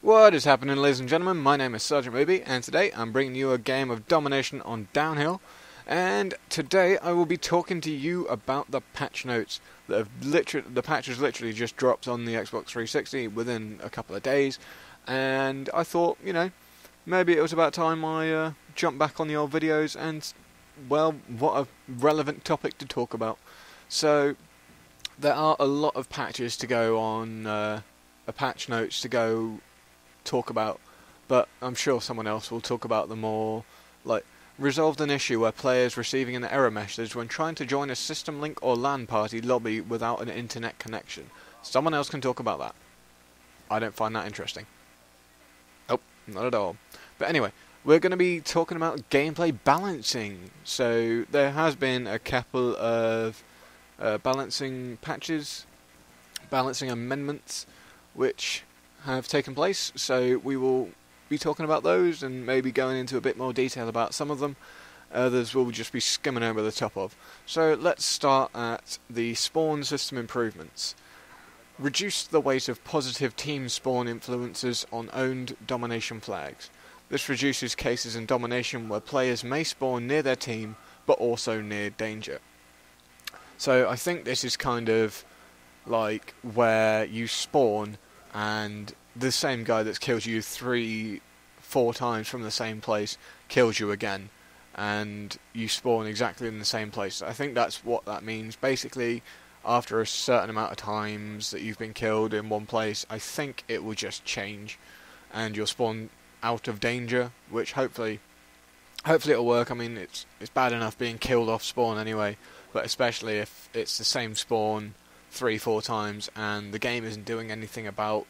What is happening, ladies and gentlemen? My name is Sgt Mooby, and today I'm bringing you a game of domination on downhill. And today I will be talking to you about the patch notes that have the patches literally just dropped on the Xbox 360 within a couple of days. And I thought, maybe it was about time I jumped back on the old videos and, well, what a relevant topic to talk about. So there are a lot of patches to go on, patch notes to go talk about, but I'm sure someone else will talk about them more. Like, resolved an issue where players receiving an error message when trying to join a system link or LAN party lobby without an internet connection. Someone else can talk about that. I don't find that interesting. Nope, not at all. But anyway, we're going to be talking about gameplay balancing. So there has been a couple of balancing patches, balancing amendments, which have taken place, so we will be talking about those and maybe going into a bit more detail about some of them. Others we'll just be skimming over the top of. So let's start at the spawn system improvements. Reduce the weight of positive team spawn influences on owned domination flags. This reduces cases in domination where players may spawn near their team but also near danger. So I think this is kind of like where you spawn and the same guy that's killed you 3-4 times from the same place kills you again, and you spawn exactly in the same place. I think that's what that means. Basically, after a certain amount of times that you've been killed in one place, I think it will just change, and you'll spawn out of danger, which hopefully it'll work. I mean, it's bad enough being killed off spawn anyway, but especially if it's the same spawn 3-4 times and the game isn't doing anything about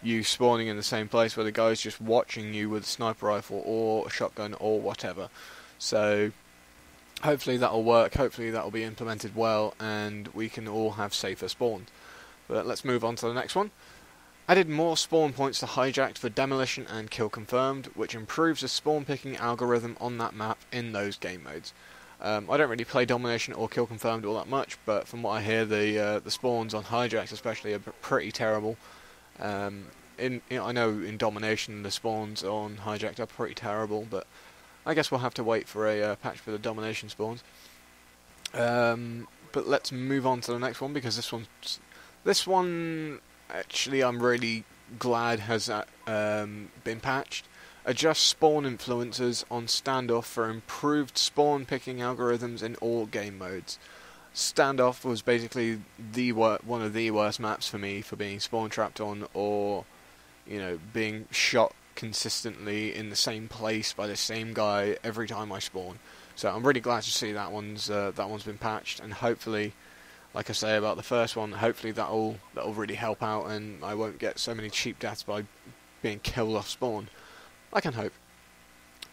you spawning in the same place where the guy's just watching you with a sniper rifle or a shotgun or whatever. So hopefully that'll work, hopefully that'll be implemented well, and we can all have safer spawns. But let's move on to the next one. Added more spawn points to hijacked for demolition and kill confirmed, which improves the spawn picking algorithm on that map in those game modes. I don't really play domination or kill confirmed all that much, but from what I hear, the spawns on hijacked especially are pretty terrible. I know in domination the spawns on hijacked are pretty terrible, but I guess we'll have to wait for a patch for the domination spawns. But let's move on to the next one, because this one actually I'm really glad has been patched. Adjust spawn influences on standoff for improved spawn picking algorithms in all game modes. Standoff was basically one of the worst maps for me for being spawn trapped on, or being shot consistently in the same place by the same guy every time I spawn. So I'm really glad to see that one's been patched, and hopefully, like I say about the first one, hopefully that'll really help out, and I won't get so many cheap deaths by being killed off spawn. I can hope.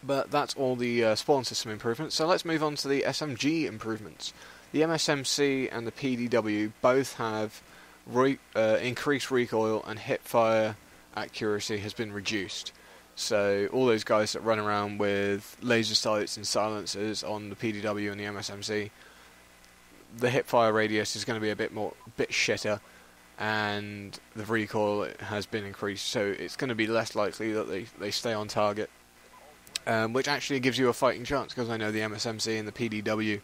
But that's all the spawn system improvements, so let's move on to the SMG improvements. The MSMC and the PDW both have increased recoil, and hipfire accuracy has been reduced. So all those guys that run around with laser sights and silencers on the PDW and the MSMC, the hipfire radius is going to be a bit shitter, and the recoil has been increased, so it's going to be less likely that they stay on target, which actually gives you a fighting chance, because I know the MSMC and the PDW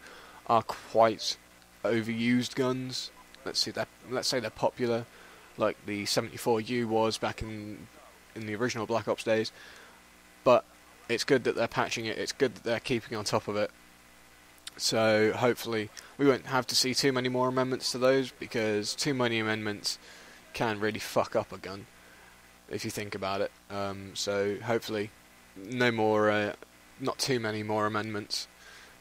are quite overused guns. Let's say they're popular, like the 74U was back in the original Black Ops days, but it's good that they're patching it, it's good that they're keeping on top of it. So hopefully we won't have to see too many more amendments to those, because too many amendments can really fuck up a gun, if you think about it. So hopefully not too many more amendments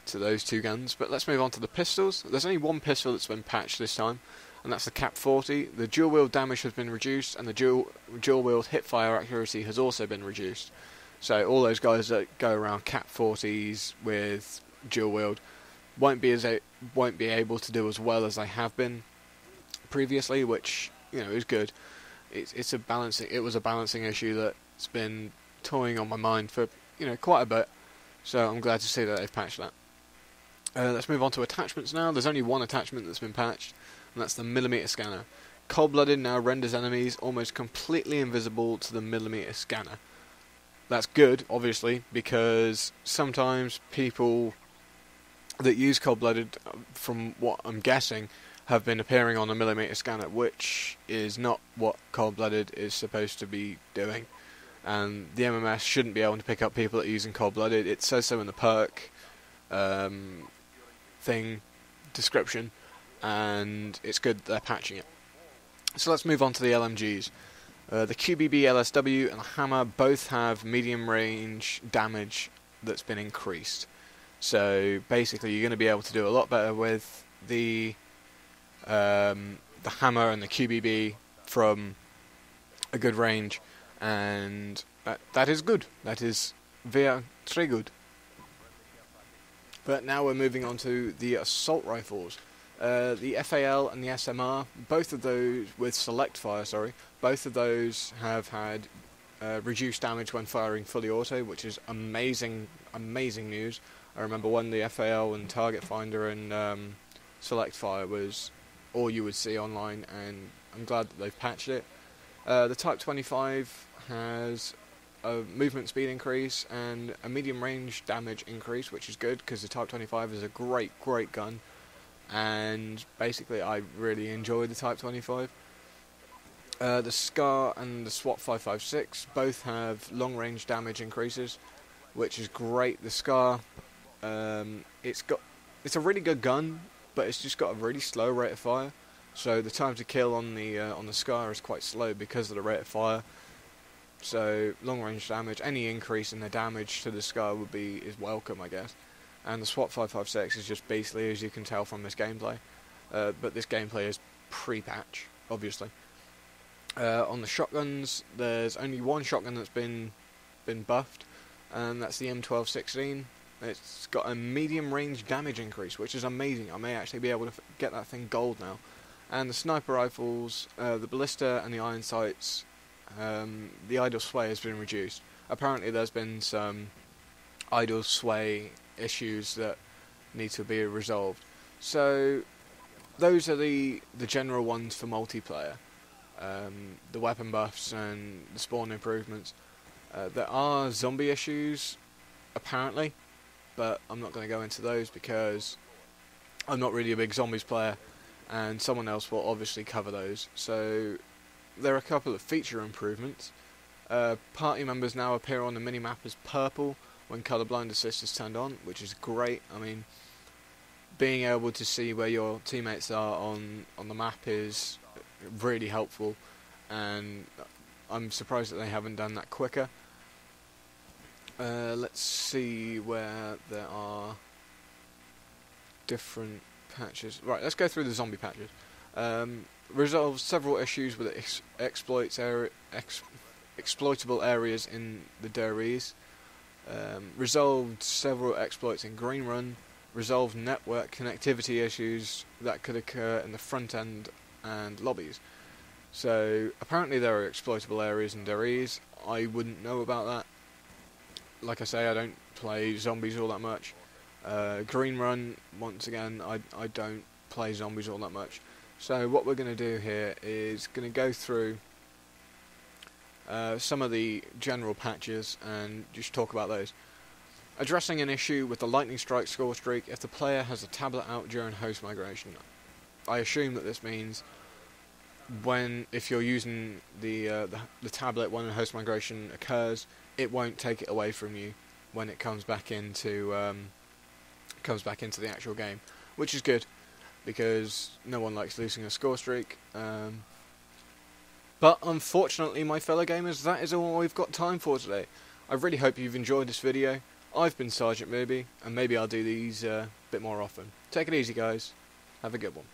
to those two guns. But let's move on to the pistols. There's only one pistol that's been patched this time, and that's the Cap 40. The dual wield damage has been reduced, and the dual wield hipfire accuracy has also been reduced. So all those guys that go around Cap 40s with dual wield won't be able to do as well as they have been previously, which is good. It was a balancing issue that's been toying on my mind for quite a bit. So I'm glad to see that they've patched that. Let's move on to attachments now. There's only one attachment that's been patched, and that's the millimeter scanner. Cold-blooded now renders enemies almost completely invisible to the millimeter scanner. That's good, obviously, because sometimes people that use cold-blooded, from what I'm guessing, have been appearing on a millimeter scanner, which is not what cold-blooded is supposed to be doing. And the MMS shouldn't be able to pick up people that are using cold-blooded. It says so in the perk thing description, and it's good that they're patching it. So let's move on to the LMGs. The QBB LSW and the Hammer both have medium range damage that's been increased. So basically you're going to be able to do a lot better with the Hammer and the QBB from a good range, and that is good. That is very good. But now we're moving on to the assault rifles. The FAL and the SMR, both of those, with select fire, both of those have had reduced damage when firing fully auto, which is amazing news. I remember when the FAL and target finder and select fire was all you would see online, and I'm glad that they've patched it. The Type 25 has a movement speed increase and a medium range damage increase, which is good because the Type 25 is a great gun. And basically I really enjoy the Type 25. The SCAR and the SWAT 556 both have long range damage increases, which is great. The SCAR, it's a really good gun, but it's just got a really slow rate of fire, so the time to kill on the SCAR is quite slow because of the rate of fire. So long range damage, any increase in the damage to the SCAR is welcome, I guess. And the SWAT 556 is just basically, as you can tell from this gameplay, but this gameplay is pre-patch, obviously. On the shotguns, there's only one shotgun that's been buffed, and that's the M1216. It's got a medium range damage increase, which is amazing. I may actually be able to get that thing gold now. And the sniper rifles, the ballista and the iron sights, the idle sway has been reduced. Apparently there's been some idle sway issues that need to be resolved. So those are the general ones for multiplayer. The weapon buffs and the spawn improvements. There are zombie issues, apparently, but I'm not going to go into those because I'm not really a big zombies player, and someone else will obviously cover those. So there are a couple of feature improvements. Party members now appear on the minimap as purple when colorblind assist is turned on, which is great. I mean, being able to see where your teammates are on the map is really helpful, and I'm surprised that they haven't done that quicker. Let's see where there are different patches. Right, let's go through the zombie patches. Resolves several issues with exploitable areas in the DREs. Resolved several exploits in Green Run. Resolved network connectivity issues that could occur in the front end and lobbies. So apparently there are exploitable areas in DREs. I wouldn't know about that. Like I say, I don't play zombies all that much. Green Run, once again, I don't play zombies all that much. So what we're going to do here is going to go through some of the general patches and just talk about those. Addressing an issue with the lightning strike score streak if the player has a tablet out during host migration. I assume that this means if you're using the tablet when a host migration occurs, it won't take it away from you when it comes back into the actual game, which is good because no one likes losing a score streak. But unfortunately, my fellow gamers, that is all we've got time for today. I really hope you've enjoyed this video. I've been Sgt Mooby, and maybe I'll do these a bit more often. Take it easy, guys. Have a good one.